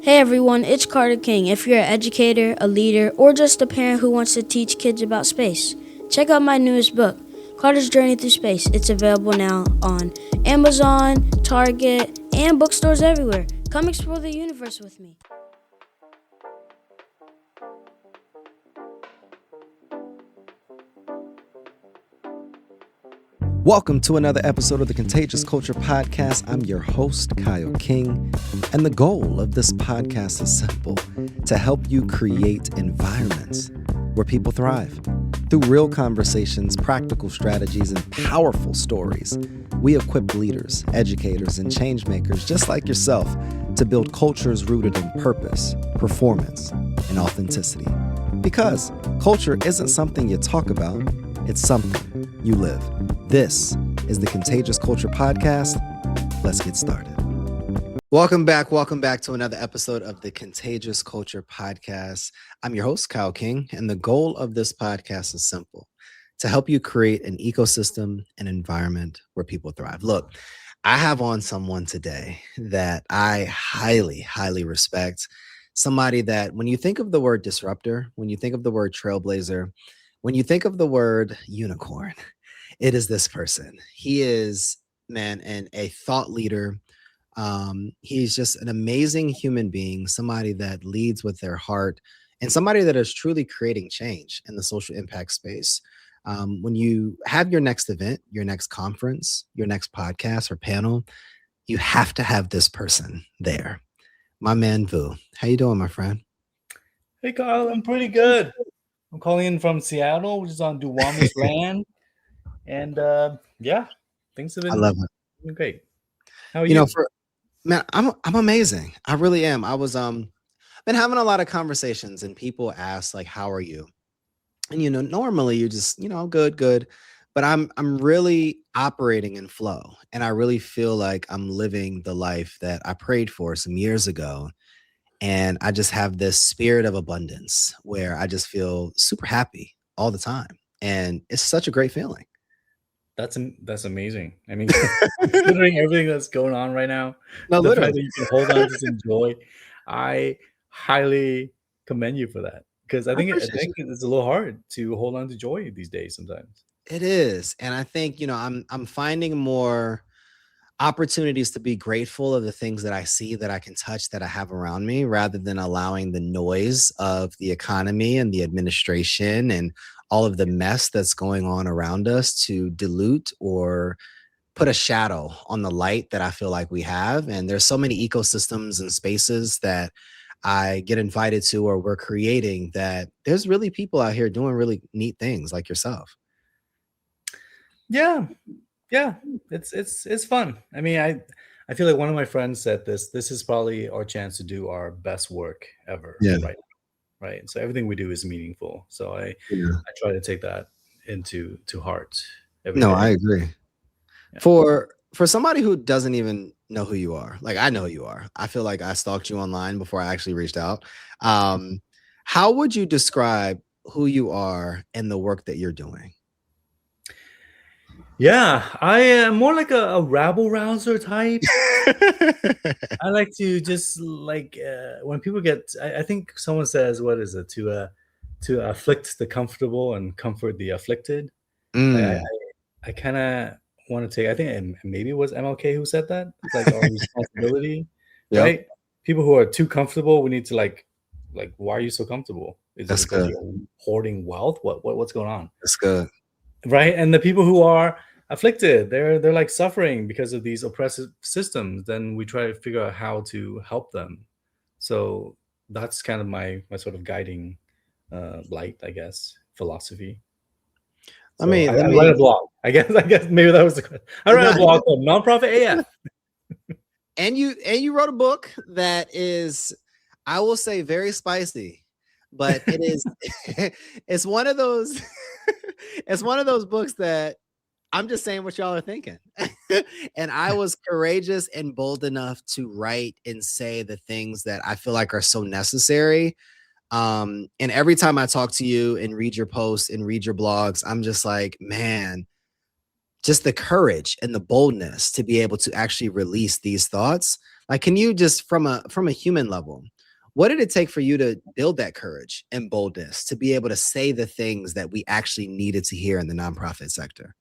Hey everyone, it's Carter King. If you're an educator, a leader, or just a parent who wants to teach kids about space, check out my newest book, Carter's Journey Through Space. It's available now on Amazon, Target, and bookstores everywhere. Come explore the universe with me. Welcome to another episode of the Contagious Culture Podcast. I'm your host, Kyle King, and the goal of this podcast is simple: to help you create environments where people thrive. Through real conversations, practical strategies, and powerful stories, we equip leaders, educators, and change makers just like yourself to build cultures rooted in purpose, performance, and authenticity. Because culture isn't something you talk about, it's something you live. This is the Contagious Culture Podcast. Let's get started. Welcome back to another episode of the Contagious Culture Podcast. I'm your host, Kyle King, and the goal of this podcast is simple: to help you create an ecosystem, an environment where people thrive. Look, I have on someone today that I highly, highly respect. Somebody that when you think of the word disruptor, when you think of the word trailblazer, when you think of the word unicorn, it is this person. He is, man, and a thought leader. He's just an amazing human being, somebody that leads with their heart, and somebody that is truly creating change in the social impact space. When you have your next event, your next conference, your next podcast or panel, you have to have this person there. My man, Vu. How you doing, my friend? Hey, Kyle, I'm pretty good. I'm calling in from Seattle, which is on Duwamish land. And yeah, things have I love it. been great. How are you? Man, I'm amazing. I really am. I was been having a lot of conversations, and people ask like, how are you? And normally you just, good. But I'm really operating in flow, and I really feel like I'm living the life that I prayed for some years ago. And I just have this spirit of abundance where I just feel super happy all the time. And it's such a great feeling. That's amazing. I mean, considering everything that's going on right now, No, the fact literally. that you can hold on to some joy, I highly commend you for that. Because I I think appreciate you. it's a little hard to hold on to joy these days sometimes. It is. And I think, I'm finding more opportunities to be grateful of the things that I see, that I can touch, that I have around me, rather than allowing the noise of the economy and the administration and all of the mess that's going on around us to dilute or put a shadow on the light that I feel like we have. And there's so many ecosystems and spaces that I get invited to or we're creating, that there's really people out here doing really neat things like yourself. Yeah, yeah, it's fun. I mean, I feel like one of my friends said this is probably our chance to do our best work ever, Yeah. right. So everything we do is meaningful. So I try to take that into heart every No, day. I agree. Yeah. For somebody who doesn't even know who you are, like I know who you are. I feel like I stalked you online before I actually reached out. How would you describe who you are and the work that you're doing? Yeah, I am more like a rabble-rouser type. I like to just like when people get. I think someone says, "What is it to afflict the comfortable and comfort the afflicted." Like Mm, I kind of want to take. I think maybe it was MLK who said that. It's like our responsibility, yep, right? People who are too comfortable, we need to like. Why are you so comfortable? Is it that's because good. you're hoarding wealth? What's going on? That's good. Right? And the people who are afflicted, they're like suffering because of these oppressive systems. Then we try to figure out how to help them. So that's kind of my sort of guiding light, I guess, philosophy. Let So me I, let I write a me blog. I guess maybe that was the question. I write a no, blog called Nonprofit AF. and you wrote a book that is, I will say, very spicy, but it is it's one of those it's one of those books that I'm just saying what y'all are thinking. And I was courageous and bold enough to write and say the things that I feel like are so necessary. And every time I talk to you and read your posts and read your blogs, I'm just like, man, just the courage and the boldness to be able to actually release these thoughts. Like, can you just from a human level, what did it take for you to build that courage and boldness to be able to say the things that we actually needed to hear in the nonprofit sector?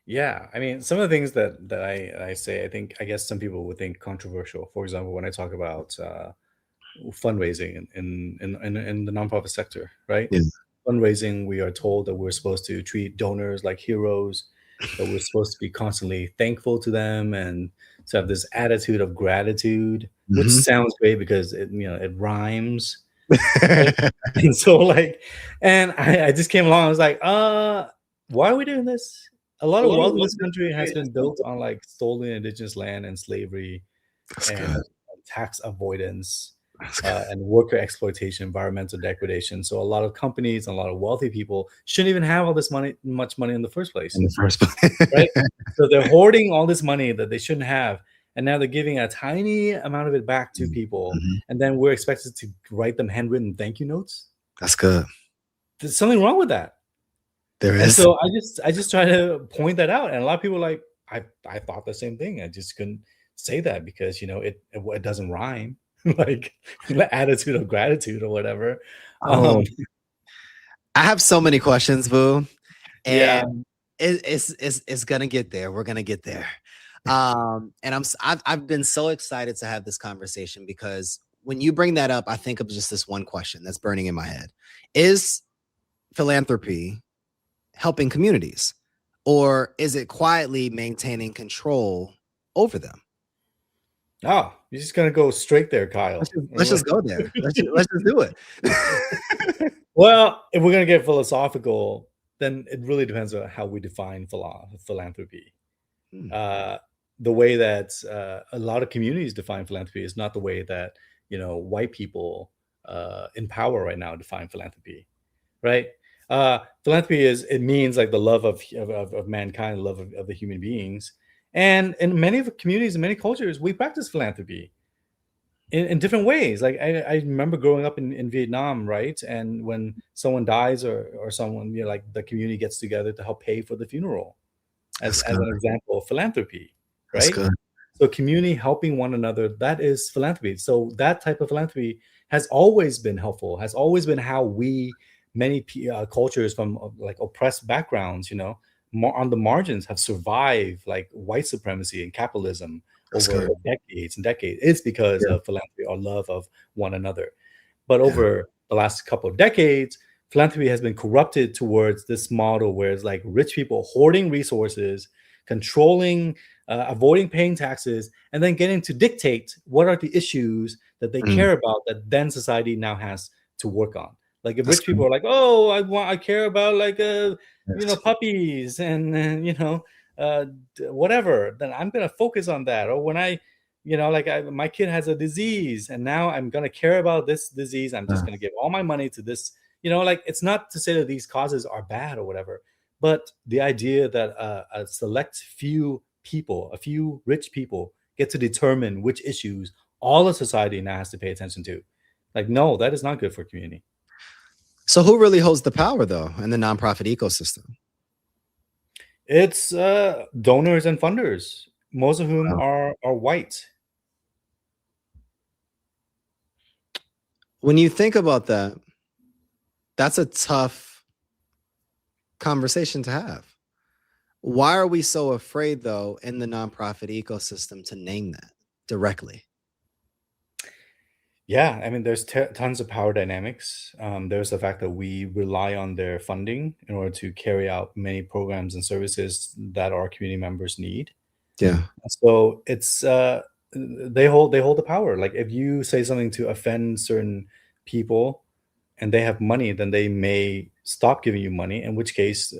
Yeah, I mean, some of the things that I say, I guess some people would think controversial. For example, when I talk about fundraising in the nonprofit sector, right? Yeah. Fundraising, we are told that we're supposed to treat donors like heroes, that we're supposed to be constantly thankful to them, and to have this attitude of gratitude, which Mhm. sounds great because it rhymes. Right? And so like, and I just came along. I was like, why are we doing this? A lot of wealth in this country has been built on like stolen indigenous land and slavery That's good. and tax avoidance That's good. and worker exploitation, environmental degradation. So a lot of companies and a lot of wealthy people shouldn't even have all this money, much money in the first place, In the first place. right? So they're hoarding all this money that they shouldn't have, and now they're giving a tiny amount of it back to people, Mhm. and then we're expected to write them handwritten thank you notes. That's good. There's something wrong with that. There And is. so I just try to point that out, and a lot of people are like, I thought the same thing. I just couldn't say that because it doesn't rhyme, like the attitude of gratitude or whatever. Oh, I have so many questions, Boo, Yeah. and it's gonna get there. We're gonna get there. And I've been so excited to have this conversation because when you bring that up, I think of just this one question that's burning in my head: is philanthropy helping communities, or is it quietly maintaining control over them? Oh, you're just gonna go straight there, Kyle. Let's just go there. Let's just do it. Well, if we're gonna get philosophical, then it really depends on how we define philanthropy. Hmm. The way that a lot of communities define philanthropy is not the way that white people in power right now define philanthropy, right? Philanthropy it means like the love of mankind, the love of the human beings, and in many of the communities, in many cultures, we practice philanthropy in different ways. Like I remember growing up in Vietnam, right? And when someone dies or someone, like the community gets together to help pay for the funeral That's as good. an example of philanthropy, That's right? good. So community helping one another, that is philanthropy. So that type of philanthropy has always been helpful, has always been how many cultures from like oppressed backgrounds, more on the margins have survived like white supremacy and capitalism That's over good. decades and decades. It's because Yeah. of philanthropy or love of one another. But Yeah. over the last couple of decades, philanthropy has been corrupted towards this model where it's like rich people hoarding resources, controlling, avoiding paying taxes, and then getting to dictate what are the issues that they Mm. care about that then society now has to work on. Like if That's rich good. people are like, oh, I care about like Yes. puppies and whatever, then I'm gonna focus on that. Or when like my kid has a disease and now I'm going to care about this disease, I'm just going to give all my money to this. Like it's not to say that these causes are bad or whatever, but the idea that a select few people, a few rich people get to determine which issues all of society now has to pay attention to, like, no, that is not good for community. So who really holds the power though in the nonprofit ecosystem? It's donors and funders, most of whom Wow. are white. When you think about that, that's a tough conversation to have. Why are we so afraid though in the nonprofit ecosystem to name that directly? Yeah, I mean, there's tons of power dynamics. There's the fact that we rely on their funding in order to carry out many programs and services that our community members need. Yeah. So it's they hold the power. Like if you say something to offend certain people and they have money, then they may stop giving you money. In which case,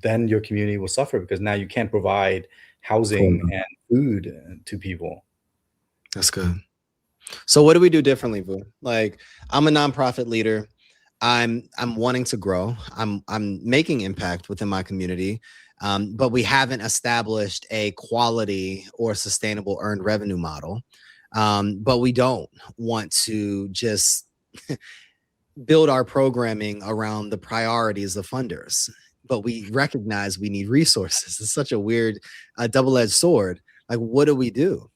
then your community will suffer because now you can't provide housing and food to people. That's good. So what do we do differently, Boo? Like I'm a nonprofit leader. I'm wanting to grow. I'm making impact within my community. But we haven't established a quality or sustainable earned revenue model. But we don't want to just build our programming around the priorities of funders. But we recognize we need resources. It's such a weird double-edged sword. Like, what do we do?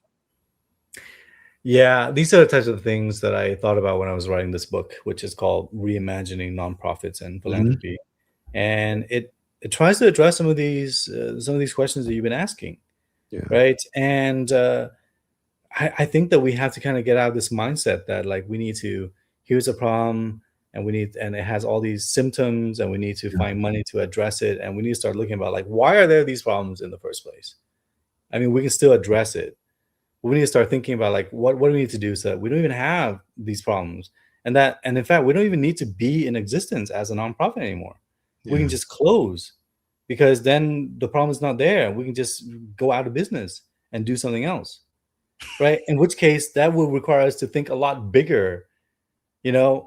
Yeah, these are the types of things that I thought about when I was writing this book, which is called Reimagining Nonprofits and Hmm. Philanthropy. And it tries to address some of these questions that you've been asking, Yeah. right? And I think that we have to kind of get out of this mindset that like we need to, here's a problem, and it has all these symptoms, and we need to Yeah. find money to address it, and we need to start looking about like, why are there these problems in the first place? I mean, we can still address it. We need to start thinking about like what do we need to do so that we don't even have these problems, and in fact we don't even need to be in existence as a nonprofit anymore. We can Yeah. just close, because then the problem is not there. We can just go out of business and do something else, right? In which case that will require us to think a lot bigger.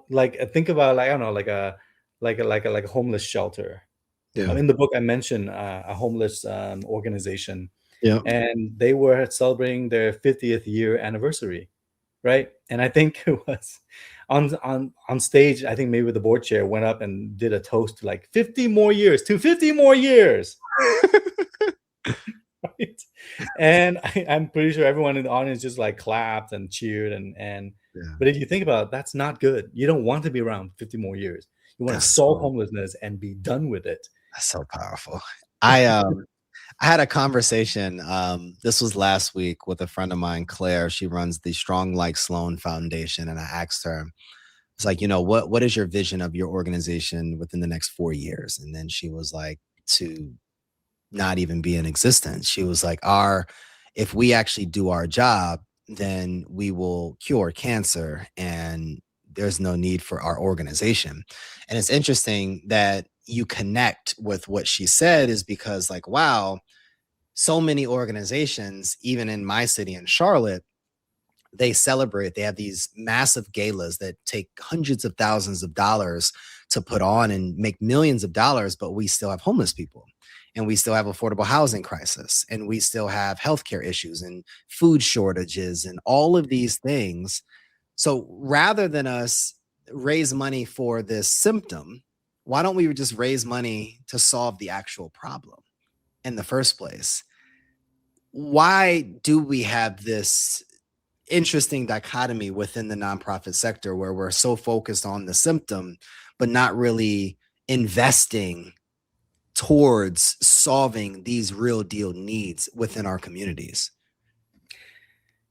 Like think about, like, I don't know, like a homeless shelter. Yeah. In the book I mentioned a homeless organization, Yeah. and they were celebrating their 50th year anniversary, right? And I think it was on stage. I think maybe the board chair went up and did a toast to like 50 more years, to 50 more years, right? And I'm pretty sure everyone in the audience just like clapped and cheered, and Yeah. but if you think about it, that's not good. You don't want to be around 50 more years. You want to That's solve so homelessness and be done with it. that's so powerful. I had a conversation. This was last week with a friend of mine, Claire. She runs the Strong Like Sloan Foundation, and I asked her, it's like, what is your vision of your organization within the next 4 years? And then she was like, to not even be in existence. She was like, if we actually do our job, then we will cure cancer, and there's no need for our organization. And it's interesting that you connect with what she said, is because, like, wow, so many organizations, even in my city in Charlotte, they have these massive galas that take hundreds of thousands of dollars to put on and make millions of dollars, but we still have homeless people, and we still have affordable housing crisis, and we still have healthcare issues and food shortages and all of these things. So rather than us raise money for this symptom, why don't we just raise money to solve the actual problem in the first place? Why do we have this interesting dichotomy within the nonprofit sector where we're so focused on the symptom, but not really investing towards solving these real deal needs within our communities?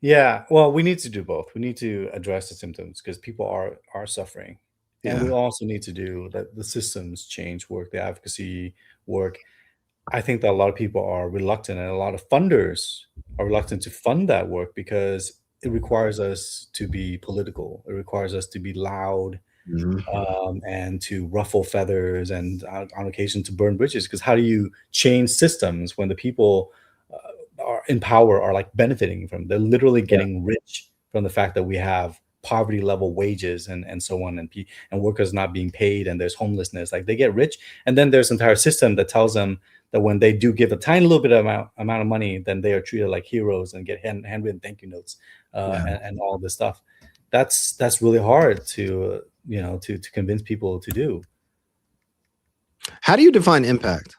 Yeah, well, we need to do both. We need to address the symptoms because people are suffering, and we Yeah. also need to do the systems change work, the advocacy work. I think that a lot of people are reluctant, and a lot of funders are reluctant to fund that work because it requires us to be political. It requires us to be loud, Mhm. and to ruffle feathers, and on occasion to burn bridges. Because how do you change systems when the people are in power are like benefiting from? They're literally Yeah. getting rich from the fact that we have poverty level wages, and so on, and workers not being paid, and there's homelessness. Like they get rich, and then there's an entire system that tells them that when they do give a tiny little bit of amount of money, then they are treated like heroes and get handwritten thank you notes, Yeah. and all this stuff. That's really hard to to convince people to do. How do you define impact?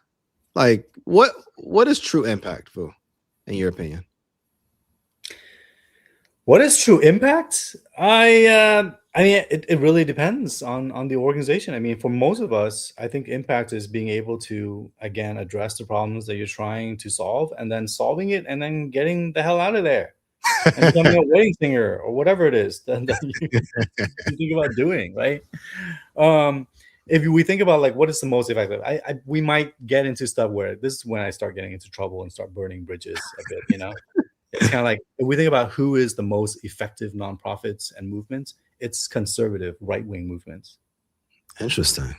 Like, what is true impact, Fu, in your opinion? What is true impact? I mean, it really depends on the organization. I mean, for most of us, I think impact is being able to again address the problems that you're trying to solve, and then solving it, and then getting the hell out of there and becoming a wedding singer or whatever it is that you think about doing, right? Um, if we think about like what is the most effective, we might get into stuff where this is when I start getting into trouble and start burning bridges a bit. It's kind of like if we think about who is the most effective nonprofits and movements, it's conservative right-wing movements. Interesting.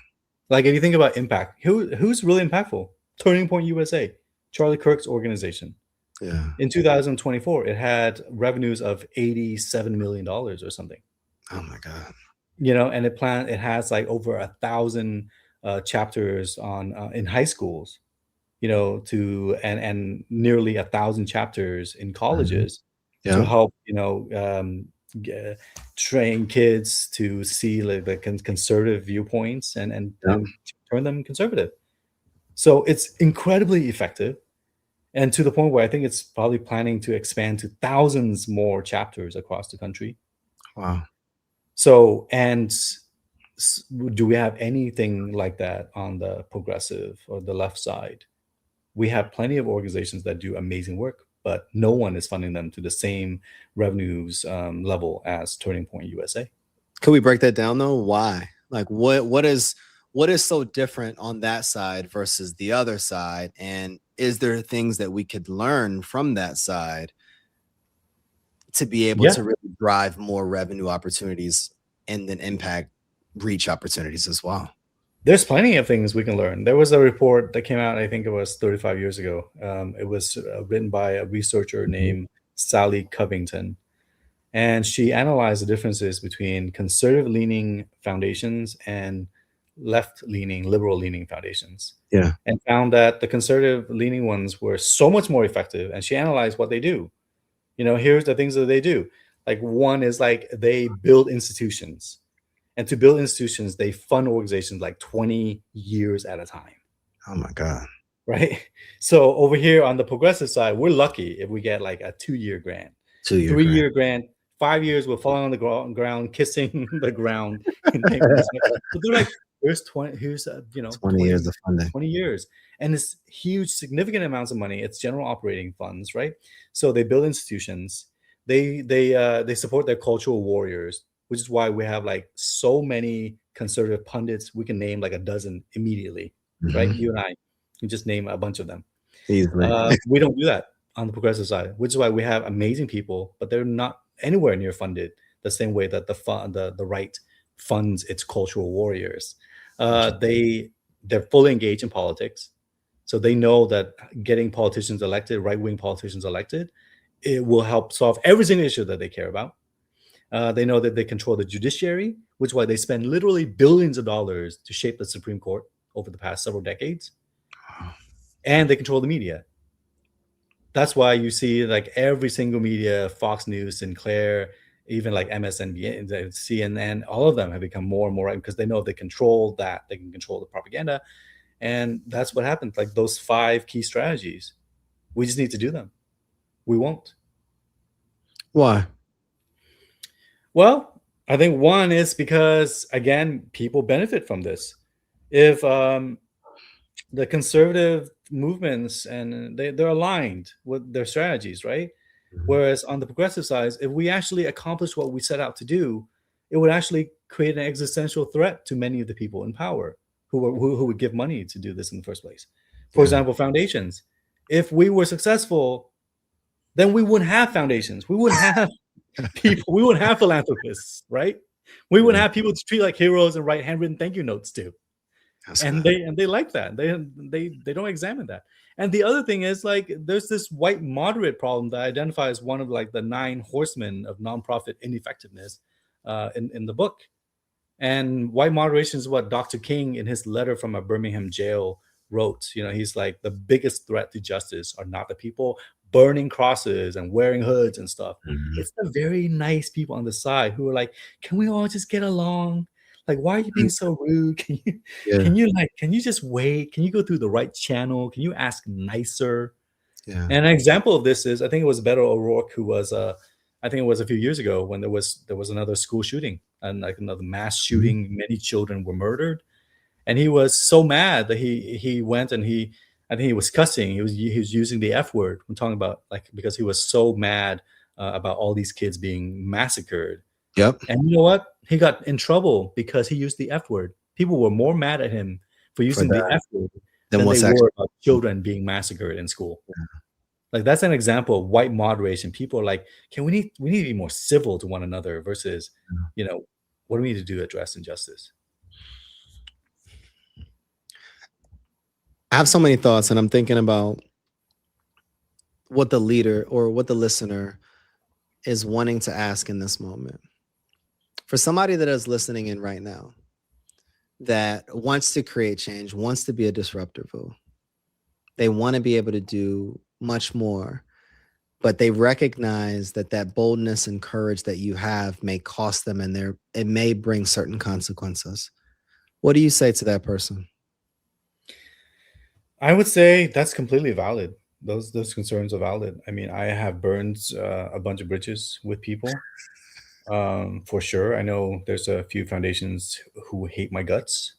Like if you think about impact, who's really impactful? Turning Point USA, Charlie Kirk's organization. Yeah. In 2024, it had revenues of $87 million or something. Oh my God. And it has like over 1,000 chapters on in high schools, to and nearly 1,000 chapters in Mhm. colleges to Yeah. help g- train kids to see like the conservative viewpoints, and Yeah. and turn them conservative. So it's incredibly effective, and to the point where I think it's probably planning to expand to thousands more chapters across the country. Wow. So, and do we have anything like that on the progressive or the left side? We have plenty of organizations that do amazing work, but no one is funding them to the same revenues level as Turning Point USA. Can we break that down though? Why? Like what is so different on that side versus the other side? And is there things that we could learn from that side to be able to really drive more revenue opportunities and then impact reach opportunities as well? There's plenty of things we can learn. There was a report that came out, I think it was 35 years ago. It was written by a researcher named Sally Covington. And she analyzed the differences between conservative-leaning foundations and left-leaning, liberal-leaning foundations. Yeah. And found that the conservative-leaning ones were so much more effective. And she analyzed what they do. Here's the things that they do. Like, one is like they build institutions. And to build institutions, they fund organizations like 20 years at a time. Oh my God. Right? So over here on the progressive side, we're lucky if we get like a 2-year grant, 3-year grant, 5 years we're falling on the ground, kissing the ground. So they're like, here's 20 years of funding. 20 years. And it's huge, significant amounts of money. It's general operating funds, right? So they build institutions. They support their cultural warriors, which is why we have like so many conservative pundits. We can name like a dozen immediately, right? You and I can just name a bunch of them. Easily. We don't do that on the progressive side, which is why we have amazing people, but they're not anywhere near funded the same way that the right funds its cultural warriors. They're fully engaged in politics. So they know that getting politicians elected, right-wing politicians elected, it will help solve every single issue that they care about. They know that they control the judiciary, which is why they spend literally billions of dollars to shape the Supreme Court over the past several decades. And they control the media. That's why you see like every single media, Fox News, Sinclair, even like MSNBC, CNN, all of them have become more and more right because they know if they control that, they can control the propaganda. And that's what happens. Like those 5 key strategies, we just need to do them. We won't. Why? Well, I think one is because, again, people benefit from this. If the conservative movements and they're aligned with their strategies, right? Whereas on the progressive side, if we actually accomplish what we set out to do, it would actually create an existential threat to many of the people in power who would give money to do this in the first place. For example, foundations. If we were successful, then we wouldn't have foundations. We wouldn't have people. We wouldn't have philanthropists, right? We wouldn't have people to treat like heroes and write handwritten thank you notes to. And they like that. They don't examine that. And the other thing is like there's this white moderate problem that identifies one of like the 9 horsemen of nonprofit ineffectiveness in the book. And white moderation is what Dr. King in his letter from a Birmingham jail wrote. He's like, the biggest threat to justice are not the people burning crosses and wearing hoods and stuff. It's the very nice people on the side who are like, can we all just get along? Like, why are you being so rude? Can you just wait? Can you go through the right channel? Can you ask nicer? Yeah. And an example of this is, I think it was Beto O'Rourke, who was, I think it was a few years ago when there was another school shooting and like another mass shooting. Many children were murdered. And he was so mad that he went and I think he was cussing. He was using the F word. I'm talking about like, because he was so mad about all these kids being massacred. Yep. And you know what? He got in trouble because he used the F word. People were more mad at him for using the F word than they were about children being massacred in school. Yeah. Like that's an example of white moderation. People are like, we need to be more civil to one another versus, what do we need to do to address injustice? I have so many thoughts, and I'm thinking about what the leader or what the listener is wanting to ask in this moment. For somebody that is listening in right now, that wants to create change, wants to be a disruptor, they want to be able to do much more, but they recognize that boldness and courage that you have may cost them, and it may bring certain consequences. What do you say to that person? I would say that's completely valid. those concerns are valid. I mean, I have burned a bunch of bridges with people, for sure. I know there's a few foundations who hate my guts.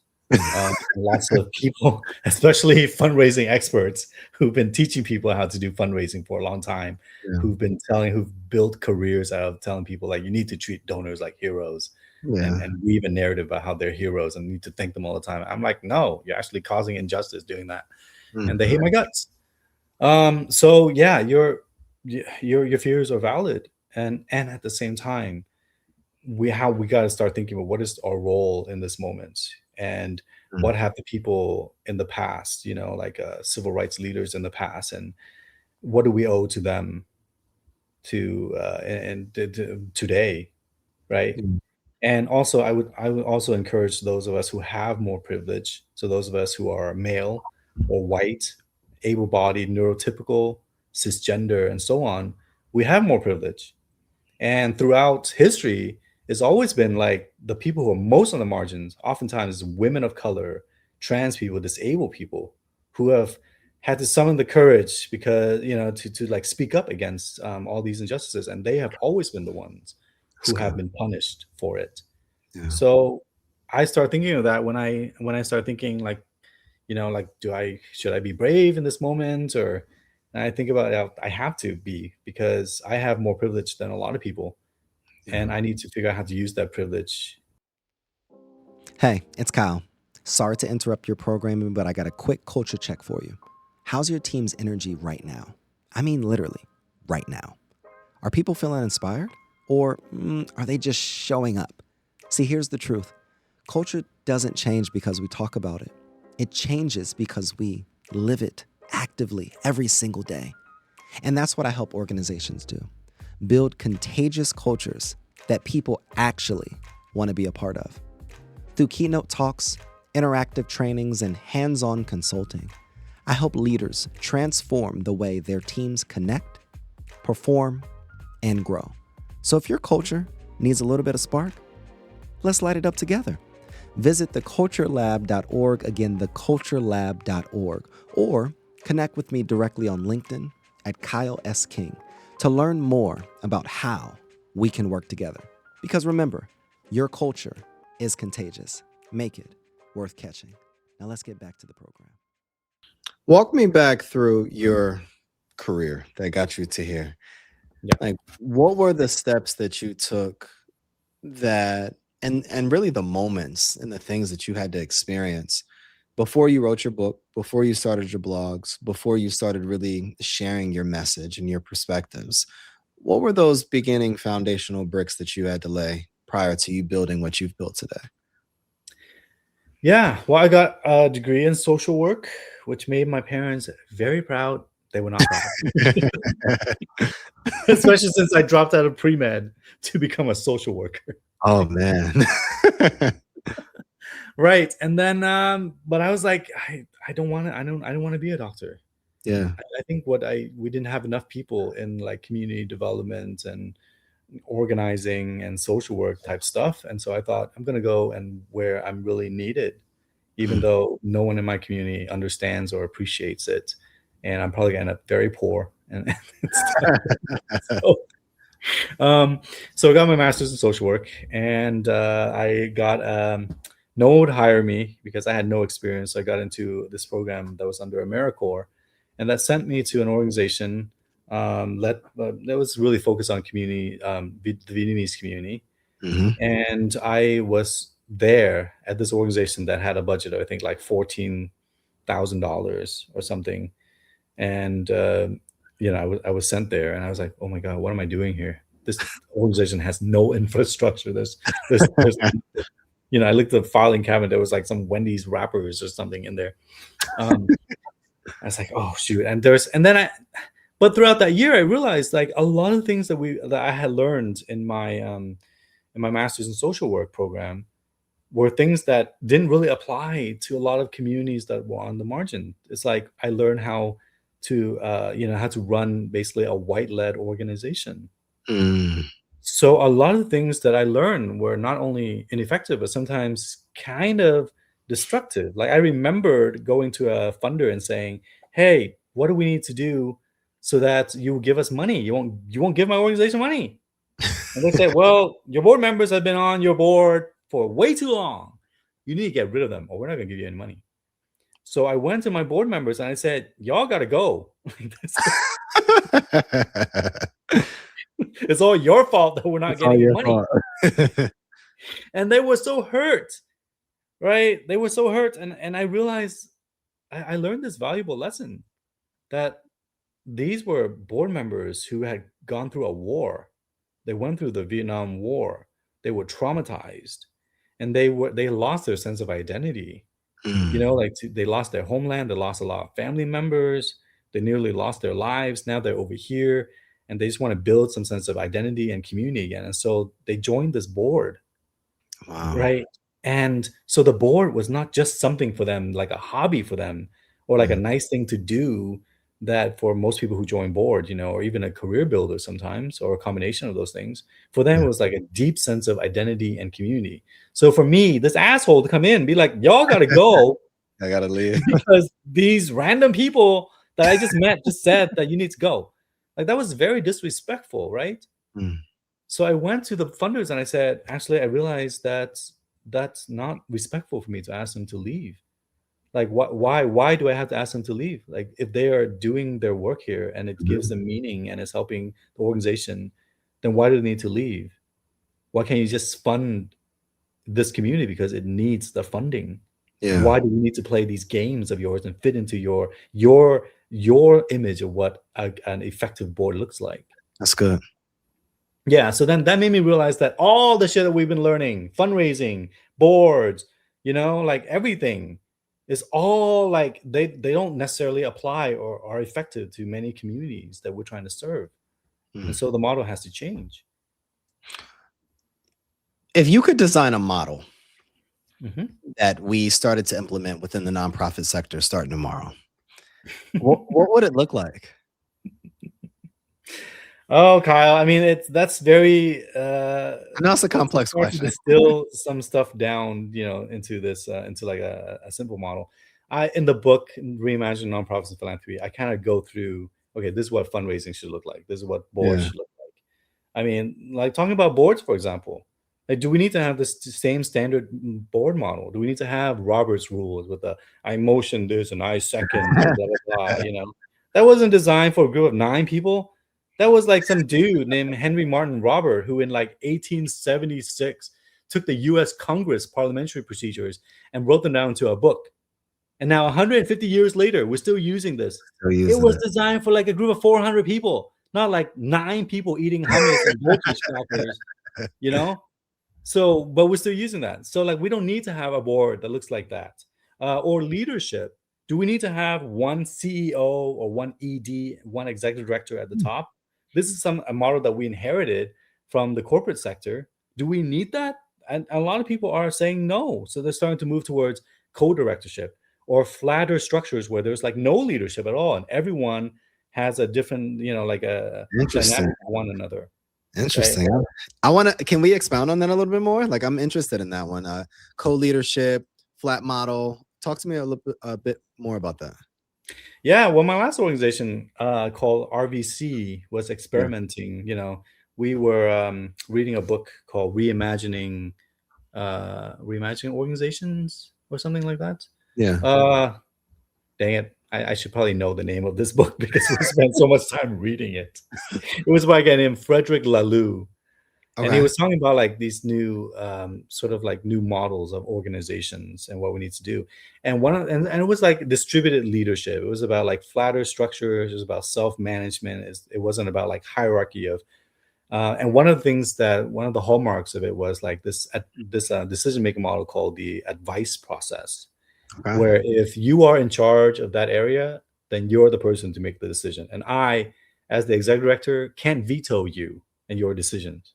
Lots of people, especially fundraising experts, who've been teaching people how to do fundraising for a long time, Yeah. who've built careers out of telling people like you need to treat donors like heroes, Yeah. and weave a narrative about how they're heroes and need to thank them all the time. I'm like, no, you're actually causing injustice doing that, and they Mhm. hate my guts. So yeah, your fears are valid, and at the same time, we got to start thinking about what is our role in this moment, and Mm. what have the people in the past, like civil rights leaders in the past, and what do we owe to them to today, right? Mm. And also, I would also encourage those of us who have more privilege. So those of us who are male or white, able-bodied, neurotypical, cisgender, and so on, we have more privilege. And throughout history, it's always been like the people who are most on the margins, oftentimes women of color, trans people, disabled people, who have had to summon the courage because to like speak up against all these injustices, and they have always been the ones That's who have good. been punished for it. Yeah. So I start thinking of that when I start thinking like, like, should I be brave in this moment, or and I think about it, I have to be, because I have more privilege than a lot of people, Yeah. and I need to figure out how to use that privilege. Hey, it's Kyle. Sorry to interrupt your programming, but I got a quick culture check for you. How's your team's energy right now? I mean, literally, right now. Are people feeling inspired? Or are they just showing up? See, here's the truth: culture doesn't change because we talk about it, it changes because we live it actively every single day. And that's what I help organizations do: build contagious cultures that people actually want to be a part of. Through keynote talks, interactive trainings, and hands on consulting, I help leaders transform the way their teams connect, perform, and grow. So if your culture needs a little bit of spark, let's light it up together. Visit theculturelab.org, again, theculturelab.org, or connect with me directly on LinkedIn at Kyle S. King to learn more about how we can work together. Because remember, your culture is contagious. Make it worth catching. Now let's get back to the program. Walk me back through your career that got you to here. Yeah. Like, what were the steps that you took that, and really the moments and the things that you had to experience before you wrote your book, before you started your blogs, before you started really sharing your message and your perspectives? What were those beginning foundational bricks that you had to lay prior to you building what you've built today? Yeah, well, I got a degree in social work, which made my parents very proud. They were not proud, especially since I dropped out of pre-med to become a social worker. Oh man. Right. And then but I was like, I don't want to, I don't want to be a doctor. Yeah. I think we didn't have enough people in like community development and organizing and social work type stuff. And so I thought I'm going to go and where I'm really needed, even Mm. though no one in my community understands or appreciates it. And I'm probably going to end up very poor. And so, so I got my master's in social work, and I got no one would hire me because I had no experience. So I got into this program that was under AmeriCorps, and that sent me to an organization that was really focused on community, the Vietnamese community. Mhm. And I was there at this organization that had a budget of, I think, like $14,000 or something. And I was sent there, and I was like, oh my god, what am I doing here? This organization has no infrastructure. There's I looked at the filing cabinet. There was like some Wendy's wrappers or something in there. Um, I was like, oh shoot. But throughout that year, I realized like a lot of things that I had learned in my master's in social work program were things that didn't really apply to a lot of communities that were on the margin. It's like I learned how to run basically a white-led organization. Mm. So a lot of the things that I learned were not only ineffective, but sometimes kind of destructive. Like I remembered going to a funder and saying, "Hey, what do we need to do so that you will give us money? You won't give my organization money. And they said, well, your board members have been on your board for way too long. You need to get rid of them, or we're not going to give you any money. So I went to my board members and I said, y'all got to go. It's all your fault that we're not getting your money. And they were so hurt, right? They were so hurt. And I realized I learned this valuable lesson that these were board members who had gone through a war. They went through the Vietnam War. They were traumatized, and they lost their sense of identity. Like they lost their homeland. They lost a lot of family members. They nearly lost their lives. Now they're over here, and they just want to build some sense of identity and community again. And so they joined this board. Wow. Right. And so the board was not just something for them, like a hobby for them, or like a nice thing to do that for most people who join board, or even a career builder sometimes, or a combination of those things. For them, it was like a deep sense of identity and community. So for me, this asshole to come in and be like, y'all got to go. I got to leave. Because these random people that I just met just said that you need to go. Like, that was very disrespectful, right? So I went to the funders and I said, actually, I realized that that's not respectful for me to ask them to leave. Like, why do I have to ask them to leave? Like, if they are doing their work here and it gives them meaning and is helping the organization, then why do they need to leave? Why can't you just fund this community because it needs the funding? Yeah. Why do we need to play these games of yours and fit into your image of what an effective board looks like? That's good. Yeah, so then that made me realize that all the shit that we've been learning, fundraising, boards, like everything, is all like they don't necessarily apply or are effective to many communities that we're trying to serve. And so the model has to change. If you could design a model that we started to implement within the nonprofit sector starting tomorrow, what would it look like? Oh, Kyle, I mean, that's very I know it's a complex question. To distill some stuff down, into this, into like a simple model. In the book, Reimagining Nonprofits and Philanthropy, I kind of go through, okay, this is what fundraising should look like. This is what boards should look like. I mean, like talking about boards, for example, like, do we need to have this same standard board model? Do we need to have Robert's rules with the I motion this and I second, blah, blah, blah, That wasn't designed for a group of 9 people. That was like some dude named Henry Martin Robert, who in like 1876 took the U.S. Congress parliamentary procedures and wrote them down into a book. And now 150 years later, we're still using this. It was designed for like a group of 400 people, not like 9 people eating hummus and goldfish crackers, So, but we're still using that. So like, we don't need to have a board that looks like that. Or leadership. Do we need to have one CEO or one ED, one executive director at the top? This is a model that we inherited from the corporate sector. Do we need that? And a lot of people are saying no. So they're starting to move towards co-directorship or flatter structures where there's like no leadership at all. And everyone has a different, like a dynamic with one another. Interesting. Right? Can we expound on that a little bit more? Like, I'm interested in that one. Co-leadership, flat model. Talk to me a bit more about that. Yeah, well, my last organization called RVC was experimenting. We were reading a book called Reimagining Organizations or something like that. Yeah. Dang it. I should probably know the name of this book because we spent so much time reading it. It was by a guy named Frederick Laloux. Okay. And he was talking about like these new sort of like new models of organizations and what we need to do. And and it was like distributed leadership. It was about like flatter structures. It was about self-management. It wasn't about like hierarchy of. And one of the hallmarks of it was like this decision-making model called the advice process, where if you are in charge of that area, then you're the person to make the decision. And I, as the executive director, can't veto you and your decisions.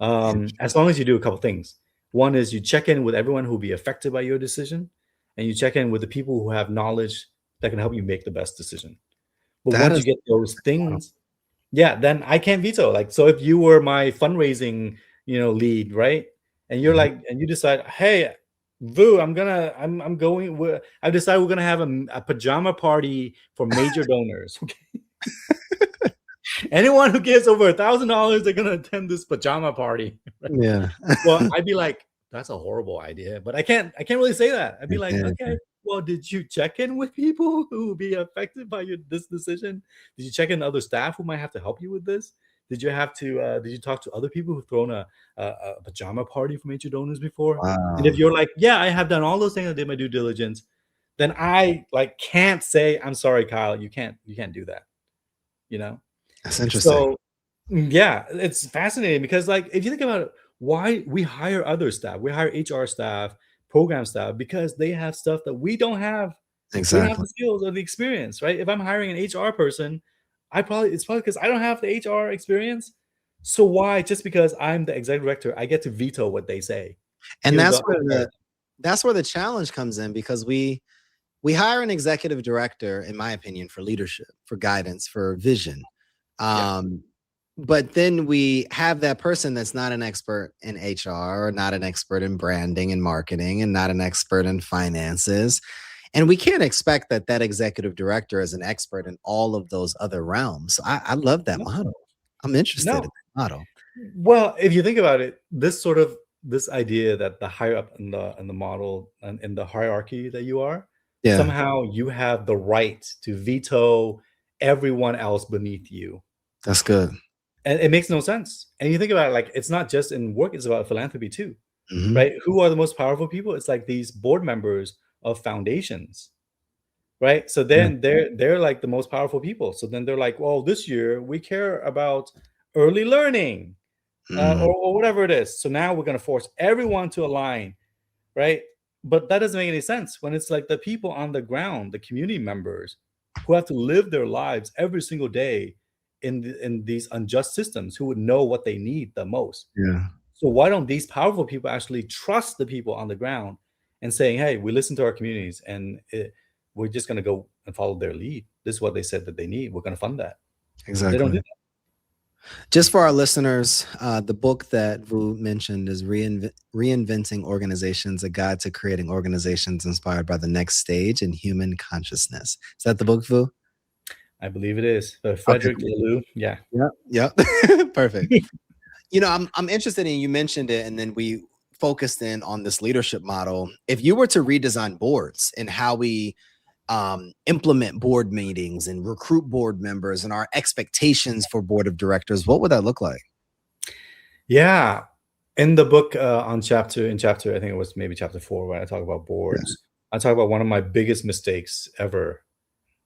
As long as you do a couple things. One is you check in with everyone who will be affected by your decision, and you check in with the people who have knowledge that can help you make the best decision. But once you get those things, then I can't veto. Like, so if you were my fundraising, lead, right? And you're like, and you decide, hey, Vu, I'm going. I've decided we're gonna have a pajama party for major donors. Okay, anyone who gives over $1,000, they're gonna attend this pajama party. Right? Yeah. Well, I'd be like, that's a horrible idea, but I can't really say that. I'd be like, Okay. okay, well, did you check in with people who will be affected by this decision? Did you check in other staff who might have to help you with this? Did you talk to other people who've thrown a pajama party for major donors before? And if Wow. you're like, yeah, I have done all those things, I did my due diligence, then I like can't say, I'm sorry, Kyle, you can't do that, you know? That's interesting. So yeah, it's fascinating because like if you think about it, why we hire other staff, we hire HR staff, program staff, because they have stuff that we don't have. We don't have Exactly. the skills or the experience, right? If I'm hiring an HR person, it's probably because I don't have the HR experience. So why, just because I'm the executive director, I get to veto what they say, And even that's though where I hired the challenge comes in, because we hire an executive director, in my opinion, for leadership, for guidance, for vision. them. But then we have that person that's not an expert in HR, or not an expert in branding and marketing, and not an expert in finances. And we can't expect that executive director is an expert in all of those other realms. So I love that Yeah. model. I'm interested in No. that model. Well, if you think about it, this idea that the higher up in the model and in the hierarchy that you are, Yeah, somehow you have the right to veto everyone else beneath you. that's good. And it makes no sense. And you think about it, like it's not just in work, it's about philanthropy too, Hmm. right? Who are the most powerful people? It's like these board members of foundations, right? So Yeah. then they're like the most powerful people. So then they're like, well, this year we care about early learning, Mm, or whatever it is. So now we're going to force everyone to align, right? But that doesn't make any sense when it's like the people on the ground, the community members who have to live their lives every single day in these unjust systems, who would know what they need the most. yeah, So why don't these powerful people actually trust the people on the ground and saying, hey, we listen to our communities and we're just going to go and follow their lead. This is what they said that they need. We're going to fund that. They don't do exactly. that. Just for our listeners, the book that Vu mentioned is Reinventing Organizations, a guide to creating organizations inspired by the next stage in human consciousness. Is that the book, Vu? I believe it is. Okay. Frederick Laloux. Yeah. Yeah. Yeah. Perfect. I'm interested in, you mentioned it, and then we focused in on this leadership model. If you were to redesign boards and how we implement board meetings and recruit board members and our expectations for board of directors, what would that look like? Yeah. In the book, in chapter, I think it was maybe chapter 4, when I talk about Yeah. boards, I talk about one of my biggest mistakes ever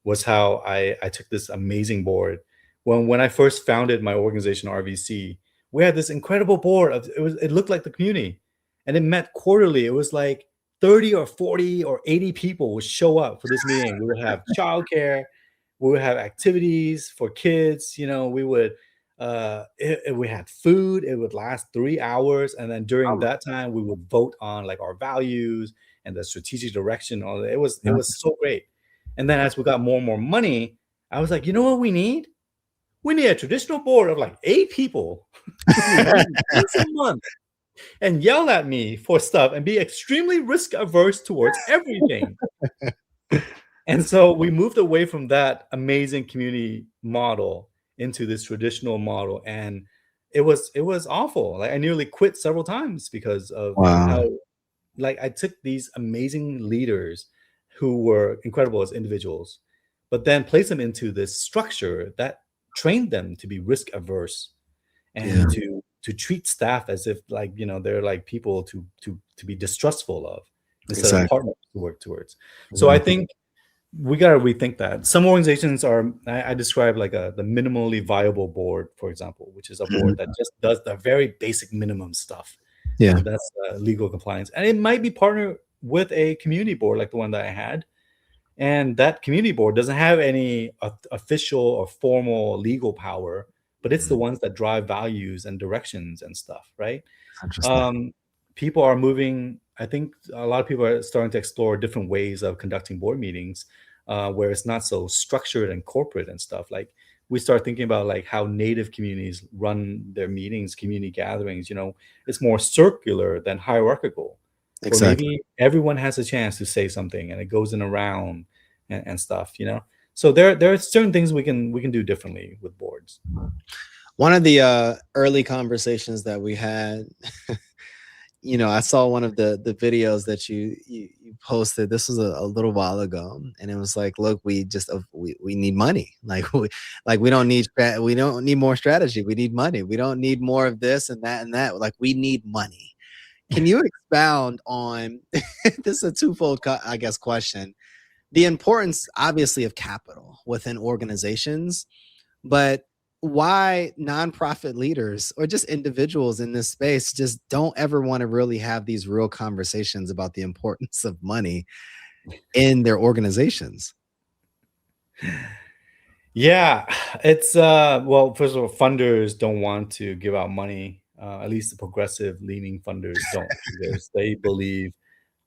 was how I took this amazing board. When I first founded my organization, RVC, we had this incredible board. It looked like the community, and it met quarterly. It was like 30 or 40 or 80 people would show up for this meeting. We would have childcare, we would have activities for kids. We had food. It would last 3 hours, and then during that time, we would vote on like our values and the strategic direction. All that. It Yeah. was so great. And then as we got more and more money, I was like, you know what we need? We need a traditional board of like 8 people who meet once a month and yell at me for stuff and be extremely risk averse towards everything. And so we moved away from that amazing community model into this traditional model, and it was awful. Like I nearly quit several times because of Wow. how, like, I took these amazing leaders who were incredible as individuals, but then placed them into this structure that trained them to be risk averse Yeah. and to treat staff as if like they're like people to be distrustful of instead of Exactly. partners to work towards. So I Exactly. think we got to rethink that. Some organizations are, I describe like the minimally viable board, for example, which is a board Mhm. that just does the very basic minimum stuff, Yeah. and that's legal compliance. And it might be partnered with a community board like the one that I had, and that community board doesn't have any official or formal legal power, but it's the Mhm. ones that drive values and directions and stuff, right? Interesting. um, People are moving. I think a lot of people are starting to explore different ways of conducting board meetings, where it's not so structured and corporate and stuff. Like we start thinking about like how native communities run their meetings, community gatherings. It's more circular than hierarchical. where Exactly. maybe everyone has a chance to say something and it goes in a round and stuff, you know. So there are certain things we can do differently with boards. One of the early conversations that we had, I saw one of the videos that you posted. This was a little while ago, and it was like, look, we need money. Like we don't need more strategy. We need money. We don't need more of this and that and that. Like, we need money. Can you expound on this? Is a twofold, I guess, question. The importance, obviously, of capital within organizations, but why nonprofit leaders or just individuals in this space just don't ever want to really have these real conversations about the importance of money in their organizations? Yeah, it's well, first of all, funders don't want to give out money. At least the progressive leaning funders don't, because they believe,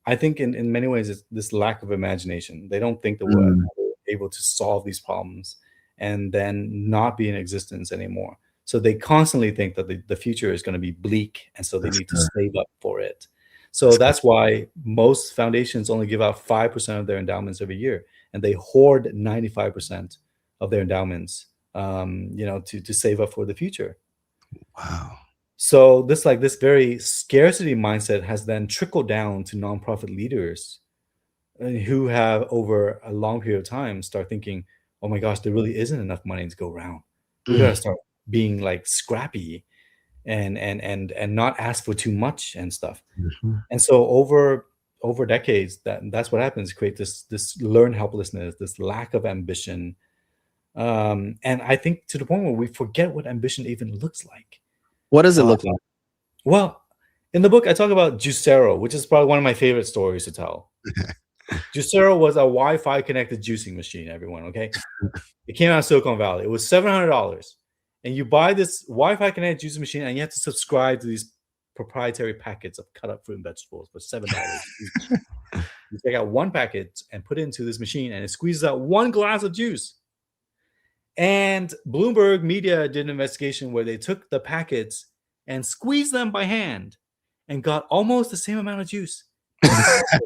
I think in many ways, it's this lack of imagination. They don't think that we're Mm, able to solve these problems and then not be in existence anymore. So they constantly think that the future is going to be bleak, and so they that's need to good. save up for it. So That's good. that's why most foundations only give out 5% of their endowments every year, and they hoard 95% of their endowments, to save up for the future. Wow. So this very scarcity mindset has then trickled down to nonprofit leaders, who have over a long period of time start thinking, oh my gosh, there really isn't enough money to go around. We got Mm, to start being like scrappy and not ask for too much and stuff. mhm. And so over decades, that's what happens. Create this learned helplessness, this lack of ambition, and I think to the point where we forget what ambition even looks like. What does it Uh, look like? well, in the book, I talk about Juicero, which is probably one of my favorite stories to tell. Juicero was a Wi-Fi connected juicing machine, everyone, okay? It came out of Silicon Valley. It was $700. And you buy this Wi-Fi connected juicing machine, and you have to subscribe to these proprietary packets of cut up fruit and vegetables for $7 each. You take out one packet and put it into this machine, and it squeezes out one glass of juice. And Bloomberg Media did an investigation where they took the packets and squeezed them by hand and got almost the same amount of juice and faster.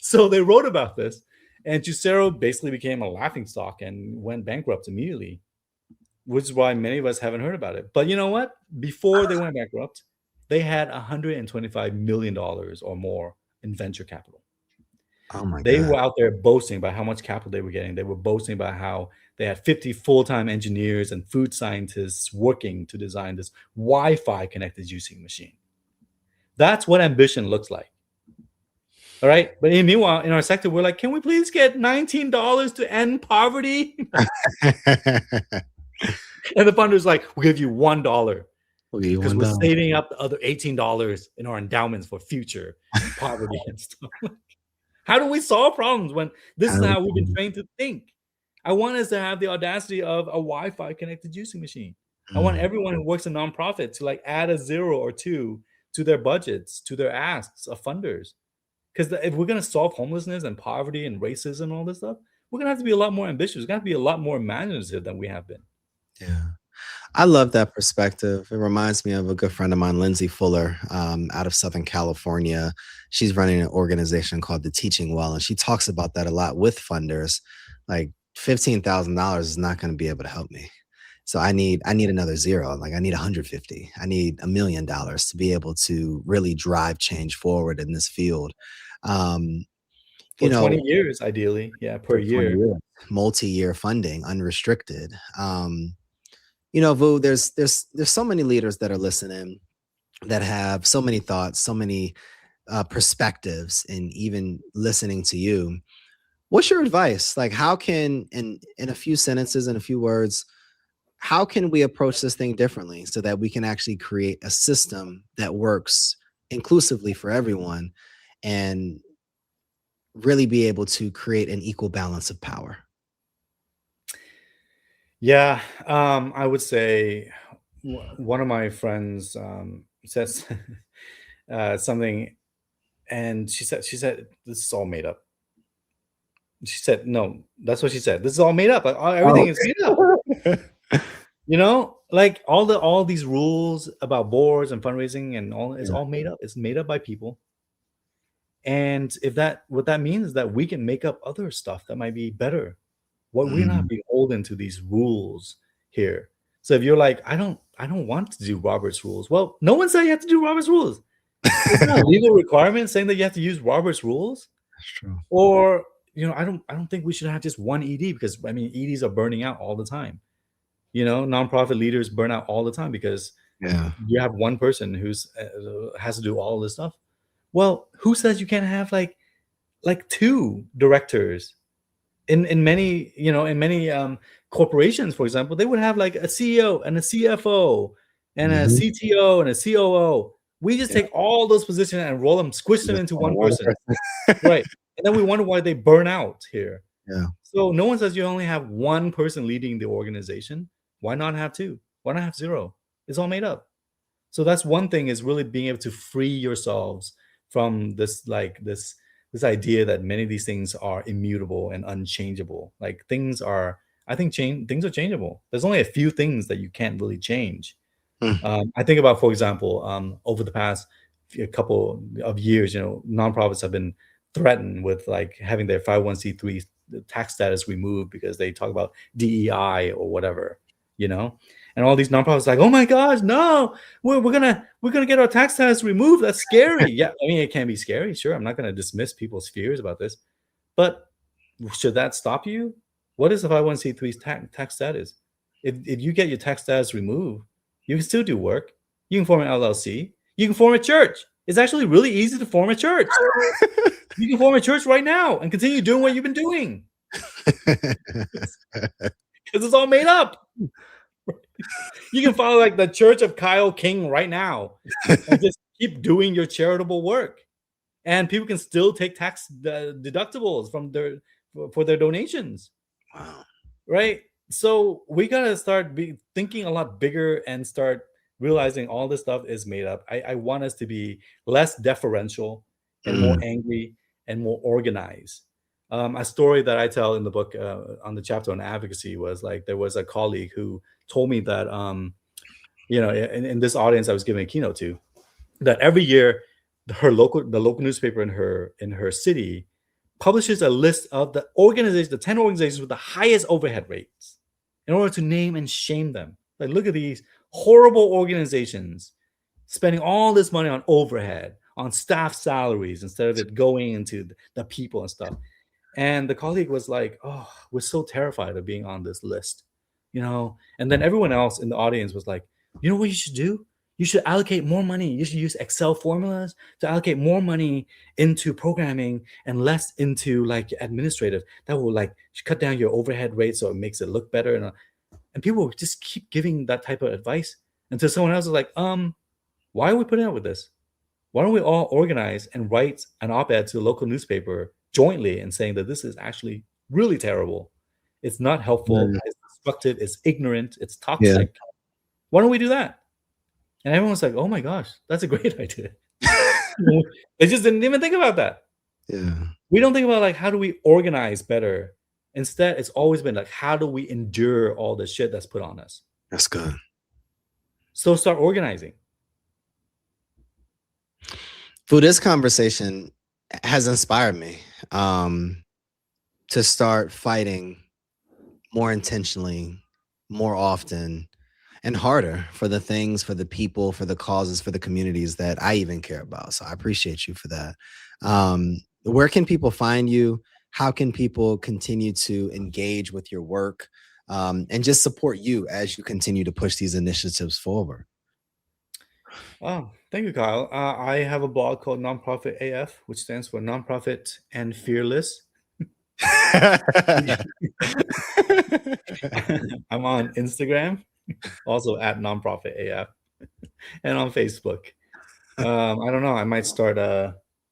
So they wrote about this, and Juicero basically became a laughingstock and went bankrupt immediately, which is why many of us haven't heard about it. But you know what? Before they went bankrupt, they had $125 million or more in venture capital. Oh my They God. were out there boasting about how much capital they were getting. They were boasting about how they had 50 full-time engineers and food scientists working to design this Wi-Fi connected juicing machine. That's what ambition looks like. All right. But meanwhile, in our sector, we're like, can we please get $19 to end poverty? And the funder's like, we'll give you $1 We'll give you because one we're dollar. saving up the other $18 in our endowments for future poverty and stuff. How do we solve problems when this How is do how we've been we- trained to think? I want us to have the audacity of a Wi-Fi connected juicing machine. I want Mm, everyone who works in nonprofit to like add a 0 or 2 to their budgets, to their asks of funders. Because if we're going to solve homelessness and poverty and racism and all this stuff, we're going to have to be a lot more ambitious. We're going to have to be a lot more imaginative than we have been. yeah. I love that perspective. It reminds me of a good friend of mine, Lindsay Fuller, out of Southern California. She's running an organization called The Teaching Well, and she talks about that a lot with funders. Like, $15,000 is not going to be able to help me. So I need another zero. Like, I need 150. I need $1 million to be able to really drive change forward in this field. Um, you For 20 know, years, ideally. Yeah, per for 20 year. years, multi-year funding, unrestricted. Vu, there's so many leaders that are listening that have so many thoughts, so many perspectives, and even listening to you. What's your advice? Like, how can, in a few sentences, in a few words, how can we approach this thing differently so that we can actually create a system that works inclusively for everyone and really be able to create an equal balance of power? Yeah, I would say one of my friends says something, and she said, this is all made up. She said, no, that's what she said. This is all made up. Everything Oh. is made up. Like all these rules about boards and fundraising and all, it's Yeah. all made up. It's made up by people. And what that means is that we can make up other stuff that might be better. What we're not beholden to these rules here. So if you're like, I don't want to do Robert's rules. Well, no one said you have to do Robert's rules. It's not a legal requirement saying that you have to use Robert's rules. That's true. Or, I don't think we should have just one ED, because I mean, EDs are burning out all the time. Nonprofit leaders burn out all the time because you have one person who's has to do all this stuff. Well, who says you can't have like two directors? In many corporations, for example, they would have like a CEO and a CFO and a CTO and a COO. We just take all those positions and roll them, squish them into one person. Right. And then we wonder why they burn out here. Yeah. So no one says you only have one person leading the organization. Why not have two? Why not have zero? It's all made up. So that's one thing, is really being able to free yourselves from this idea that many of these things are immutable and unchangeable. Like things are changeable. There's only a few things that you can't really change. I think about, for example, over the past couple of years, nonprofits have been threatened with like having their 501c3 tax status removed because they talk about DEI or whatever, and all these nonprofits like, oh my gosh, no, we're gonna get our tax status removed. That's scary. Yeah, I mean, it can be scary. Sure, I'm not gonna dismiss people's fears about this, but should that stop you? What is the 501c3 tax status? If you get your tax status removed, you can still do work. You can form an LLC. You can form a church. It's actually really easy to form a church. You can form a church right now and continue doing what you've been doing. Because it's all made up. You can follow like the Church of Kyle King right now and just keep doing your charitable work. And people can still take tax deductibles for their donations. Wow. Right? So we got to start thinking a lot bigger and start realizing all this stuff is made up. I want us to be less deferential and more angry and more organized. A story that I tell in the book on the chapter on advocacy was like, there was a colleague who told me that, in this audience I was giving a keynote to, that every year the local newspaper in her city publishes a list of the 10 organizations with the highest overhead rates in order to name and shame them. Like, look at these horrible organizations spending all this money on overhead, on staff salaries, instead of it going into the people and stuff. And the colleague was like, oh, we're so terrified of being on this list, and then everyone else in the audience was like, you know what you should do? You should allocate more money. You should use Excel formulas to allocate more money into programming and less into like administrative. That will like cut down your overhead rate so it makes it look better. And people just keep giving that type of advice until someone else is like, why are we putting up with this? Why don't we all organize and write an op-ed to the local newspaper jointly and saying that this is actually really terrible. It's not helpful. It's destructive. It's ignorant. It's toxic. Yeah. Why don't we do that? And everyone's like, oh my gosh, that's a great idea. They just didn't even think about that. Yeah. We don't think about like, how do we organize better? Instead, it's always been like, how do we endure all the shit that's put on us? That's good. So start organizing. Well, this conversation has inspired me to start fighting more intentionally, more often, and harder for the things, for the people, for the causes, for the communities that I even care about. So I appreciate you for that. Where can people find you? How can people continue to engage with your work and just support you as you continue to push these initiatives forward? Oh, thank you, Kyle. I have a blog called Nonprofit AF, which stands for Nonprofit and Fearless. I'm on Instagram, also at Nonprofit AF, and on Facebook. I don't know. I might start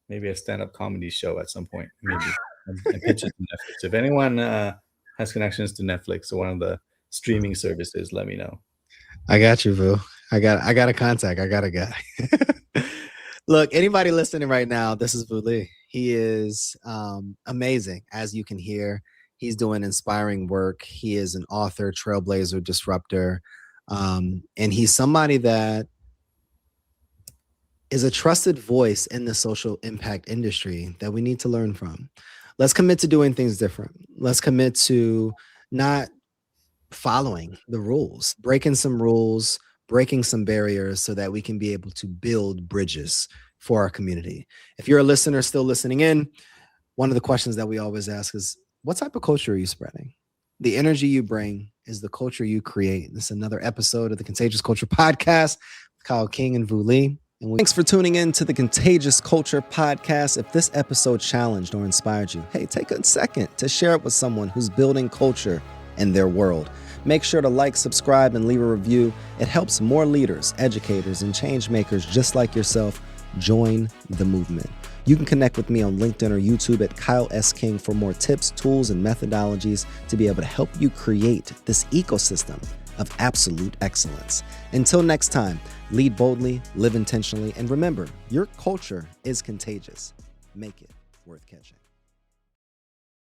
maybe a stand-up comedy show at some point, maybe, and pitch it to Netflix. If anyone has connections to Netflix or one of the streaming services, let me know. I got you, Vu. I got a contact. I got a guy. Look, anybody listening right now, this is Vu Lee. He is amazing, as you can hear. He's doing inspiring work. He is an author, trailblazer, disruptor. And he's somebody that is a trusted voice in the social impact industry that we need to learn from. Let's commit to doing things different. Let's commit to not following the rules, breaking some rules, breaking some barriers so that we can be able to build bridges for our community. If you're a listener still listening in, one of the questions that we always ask is, what type of culture are you spreading? The energy you bring is the culture you create. This is another episode of the Contagious Culture Podcast with Kyle King and Vu Lee. And thanks for tuning in to the Contagious Culture Podcast. If this episode challenged or inspired you, hey, take a second to share it with someone who's building culture in their world. Make sure to like, subscribe, and leave a review. It helps more leaders, educators, and change makers just like yourself join the movement. You can connect with me on LinkedIn or YouTube at Kyle S. King for more tips, tools, and methodologies to be able to help you create this ecosystem of absolute excellence. Until next time, lead boldly, live intentionally, and remember, your culture is contagious. Make it worth catching.